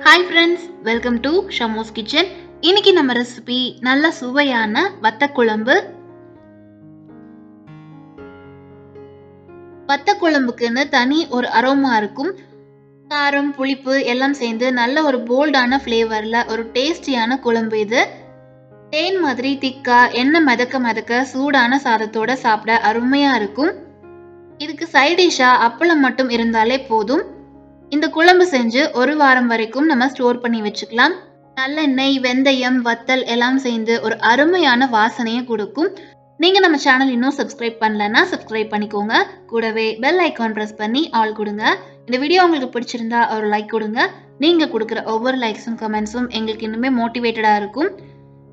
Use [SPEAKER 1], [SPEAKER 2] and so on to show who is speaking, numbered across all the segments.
[SPEAKER 1] Hi friends, welcome to Shamo's kitchen. இன்னைக்கு நம்ம recipe நல்ல சுவையான வத்தக்குழம்பு. வத்தக்குழம்புக்குன்னு தனி ஒரு அரோமா இருக்கும். காரம், புளிப்பு எல்லாம் சேர்ந்து நல்ல ஒரு போல்டான ஃப்ளேவர்ல ஒரு டேஸ்டியான குழம்பு இது. தேன் மாதிரி திக்கா எண்ணெய் மிதக்க மிதக்க சூடான சாதத்தோட சாப்பிட அருமையா இருக்கும். இதுக்கு சைட் டிஷ்ஷா அப்பளம் மட்டும் இருந்தாலே போதும். இந்த குழம்பு செஞ்சு ஒரு வாரம் வரைக்கும் நம்ம ஸ்டோர் பண்ணி வச்சுக்கலாம். நல்லெண்ணெய், வெந்தயம், வத்தல் எல்லாம் சேர்ந்து ஒரு அருமையான வாசனையை கொடுக்கும். நீங்க நம்ம சேனல் இன்னும் சப்ஸ்கிரைப் பண்ணலன்னா சப்ஸ்கிரைப் பண்ணிக்கோங்க. கூடவே பெல் ஐக்கான் பிரஸ் பண்ணி ஆல் கொடுங்க. இந்த வீடியோ உங்களுக்கு பிடிச்சிருந்தா ஒரு லைக் கொடுங்க. நீங்க கொடுக்குற ஒவ்வொரு லைக்ஸும் கமெண்ட்ஸும் எங்களுக்கு இன்னுமே மோட்டிவேட்டடா இருக்கும்.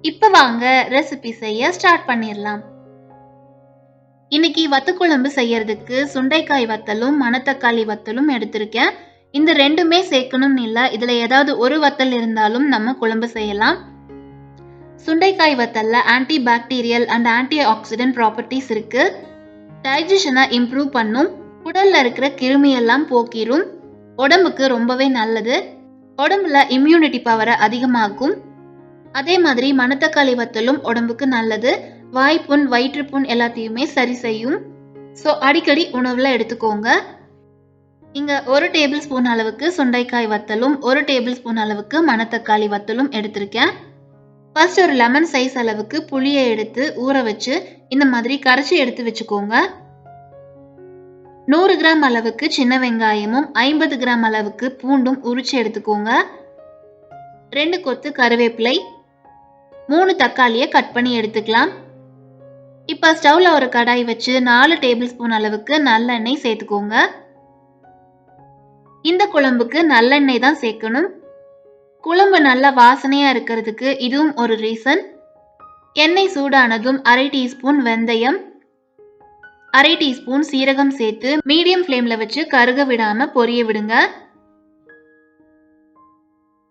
[SPEAKER 1] இப்ப வாங்க ரெசிபி செய்ய ஸ்டார்ட் பண்ணிடலாம். இன்னைக்கு வத்தக்குழம்பு செய்யறதுக்கு சுண்டைக்காய் வத்தலும் மணத்தக்காளி வத்தலும் எடுத்திருக்கேன். இந்த ரெண்டுமே சேர்க்கணும்னு இல்லை, இதுல ஏதாவது ஒரு வத்தல் இருந்தாலும் நம்ம குழம்பு செய்யலாம். சுண்டைக்காய் வத்தல்ல anti bacterial and anti oxidant properties இருக்கு. டைஜஷனை இம்ப்ரூவ் பண்ணும், உடல்ல இருக்கிற கிருமியெல்லாம் போக்கிரும், உடம்புக்கு ரொம்பவே நல்லது, உடம்புல இம்யூனிட்டி பவரை அதிகமாக்கும். அதே மாதிரி மணத்தக்காளி வத்தலும் உடம்புக்கு நல்லது, வாய்ப்புண், வயிற்றுப்புண் எல்லாத்தையுமே சரி செய்யும். ஸோ அடிக்கடி உணவுல எடுத்துக்கோங்க. இங்க 1 டேபிள் ஸ்பூன் அளவுக்கு சுண்டைக்காய் வத்தலும் 1 டேபிள் ஸ்பூன் அளவுக்கு மணத்தக்காளி வத்தலும் எடுத்திருக்கேன். ஃபர்ஸ்ட் ஒரு லெமன் சைஸ் அளவுக்கு புளியை எடுத்து ஊற வச்சு இந்த மாதிரி கரைச்சி எடுத்து வச்சுக்கோங்க. 100 கிராம் அளவுக்கு சின்ன வெங்காயமும் 50 கிராம் அளவுக்கு பூண்டும் உரிச்சு எடுத்துக்கோங்க. 2 கொத்து கருவேப்பிலை, 3 தக்காளியை கட் பண்ணி எடுத்துக்கலாம். இப்ப ஸ்டவ்ல ஒரு கடாய் வச்சு 4 டேபிள் ஸ்பூன் அளவுக்கு நல்லெண்ணெய் சேர்த்துக்கோங்க. இந்த குழம்புக்கு நல்லெண்ணெய் தான் சேர்க்கணும். குழம்பு நல்ல வாசனையா இருக்கிறதுக்கு இதுவும் ஒரு ரீசன். எண்ணெய் சூடானதும் 1/2 டீஸ்பூன் வெந்தயம், 1/2 டீஸ்பூன் சீரகம் சேர்த்து மீடியம் ஃப்ளேம்ல வச்சு கருக விடாம பொரிய விடுங்க.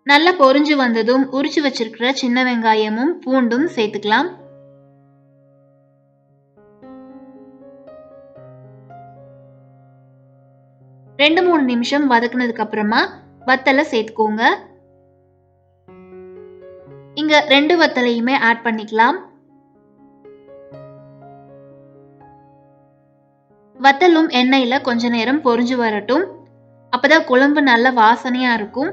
[SPEAKER 1] நல்லா பொரிஞ்சு வந்ததும் உரிச்சு வச்சிருக்கிற சின்ன வெங்காயமும் பூண்டும் சேர்த்துக்கலாம். ரெண்டு 3 நிமிஷம் வதக்குனதுக்கு அப்புறமா வத்தலை சேர்த்துக்கோங்க. இங்க 2 வத்தலையுமே ஆட் பண்ணிக்கலாம். வத்தலும் எண்ணெயில கொஞ்ச நேரம் பொரிஞ்சு வரட்டும். அப்பதான் குழம்பு நல்ல வாசனையா இருக்கும்.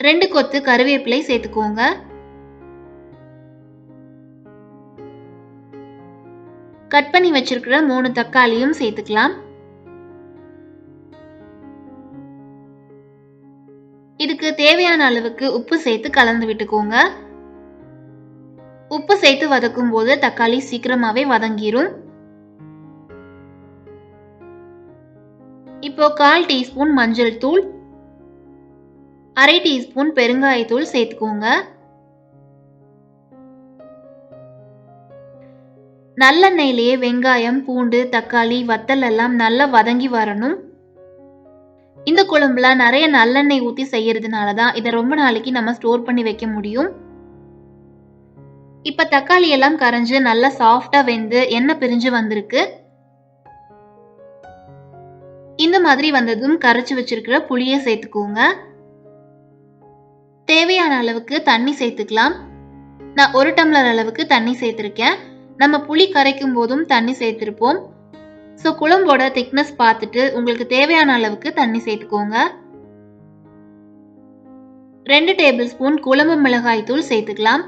[SPEAKER 1] ரெண்டு கொத்து கருவேப்பிலை சேர்த்துக்கோங்க. கட் பண்ணி வச்சிருக்கிற 3 தக்காளியும் சேர்த்துக்கலாம். இதுக்கு தேவையான அளவுக்கு உப்பு சேர்த்து கலந்து விட்டுக்கோங்க. உப்பு சேர்த்து வதக்கும் போது தக்காளி சீக்கிரமாவே வதங்கிரும். இப்போ 1/4 டீஸ்பூன் மஞ்சள் தூள், 1/2 டீஸ்பூன் பெருங்காயத்தூள் சேர்த்துக்கோங்க. நல்லெண்ணெயிலேயே வெங்காயம், பூண்டு, தக்காளி, வத்தல் எல்லாம் நல்லா வதங்கி வரணும். இந்த குழம்புல நிறைய நல்லெண்ணெய் ஊத்தி செய்யறதுனால தான் இதை ரொம்ப நாளைக்கு நம்ம ஸ்டோர் பண்ணி வைக்க முடியும். இப்ப தக்காளி எல்லாம் கரைஞ்சு நல்லா சாஃப்டா வெந்து எண்ணெய் பிரிஞ்சு வந்திருக்கு. இந்த மாதிரி வந்ததும் கரைச்சு வச்சிருக்கிற புளியை சேர்த்துக்கோங்க. தேவையான அளவுக்கு தண்ணி சேர்த்துக்கலாம். நான் 1 டம்ளர் அளவுக்கு தண்ணி சேர்த்திருக்கேன். நம்ம புளி கரைக்கும் போதும் தண்ணி சேர்த்திருப்போம். ஸோ குழம்போட திக்னஸ் பார்த்துட்டு உங்களுக்கு தேவையான அளவுக்கு தண்ணி சேர்த்துக்கோங்க. 2 டேபிள் ஸ்பூன் குழம்பு மிளகாய் தூள் சேர்த்துக்கலாம்.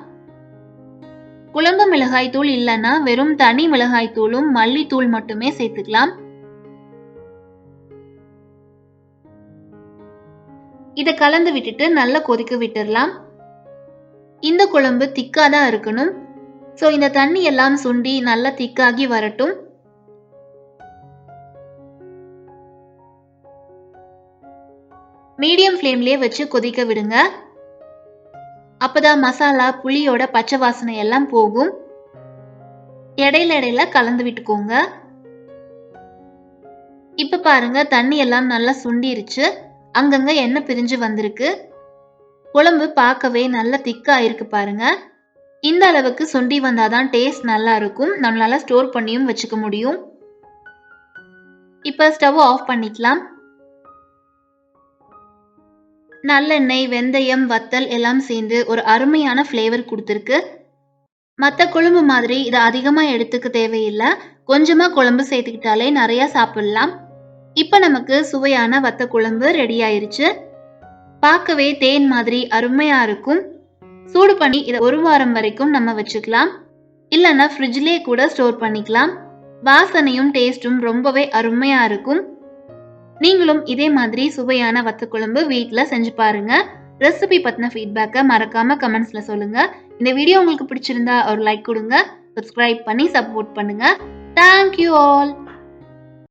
[SPEAKER 1] குழம்பு மிளகாய் தூள் இல்லைன்னா வெறும் தனி மிளகாய் தூளும் மல்லித்தூள் மட்டுமே சேர்த்துக்கலாம். இதை கலந்து விட்டுட்டு நல்லா கொதிக்க விட்டுடலாம். இந்த குழம்பு திக்கா தான் இருக்கணும். ஸோ இந்த தண்ணி எல்லாம் சுண்டி நல்லா திக்காகி வரட்டும். மீடியம் ஃப்ளேம்லயே வச்சு கொதிக்க விடுங்க. அப்பதான் மசாலா புளியோட பச்சை வாசனை எல்லாம் போகும். இடையில கலந்து விட்டுக்கோங்க. இப்ப பாருங்க, தண்ணி எல்லாம் நல்லா சுண்டிருச்சு. அங்கங்க எண்ணெய் பிரிஞ்சு வந்திருக்கு. குழம்பு பார்க்கவே நல்ல திக்கா இருக்கு பாருங்க. இந்த அளவுக்கு சுண்டி வந்தாதான் டேஸ்ட் நல்லா இருக்கும். நம்மளால ஸ்டோர் பண்ணியும் வச்சுக்க முடியும். இப்போ ஸ்டவ் ஆஃப் பண்ணிக்கலாம். நல்லெண்ணெய், வெந்தயம், வத்தல் எல்லாம் சேர்ந்து ஒரு அருமையான ஃப்ளேவர் குடுத்திருக்கு. மத்த குழம்பு மாதிரி இத அதிகமா எடுத்துக்க தேவையில்ல. கொஞ்சமா குழம்பு சேர்த்துக்கிட்டாலே நெறைய சாப்பிடலாம். இப்ப நமக்கு சுவையான வத்த குழம்பு ரெடி ஆயிருச்சு. பார்க்கவே தேன் மாதிரி அருமையா இருக்கும். சூடு பண்ணி இத 1 வாரம் வரைக்கும் நம்ம வச்சுக்கலாம். இல்லன்னா ஃப்ரிட்ஜ்லயே கூட ஸ்டோர் பண்ணிக்கலாம். வாசனையும் டேஸ்டும் ரொம்பவே அருமையா இருக்கும். நீங்களும் இதே மாதிரி சுவையான வத்த குழம்பு வீட்ல செஞ்சு பாருங்க. ரெசிபி பத்தின ஃபீட்பேக்க மறக்காம கமெண்ட்ஸ்ல சொல்லுங்க. இந்த வீடியோ உங்களுக்கு பிடிச்சிருந்தா ஒரு லைக் குடுங்க. சப்ஸ்கிரைப் பண்ணி சப்போர்ட் பண்ணுங்க. Thank you all.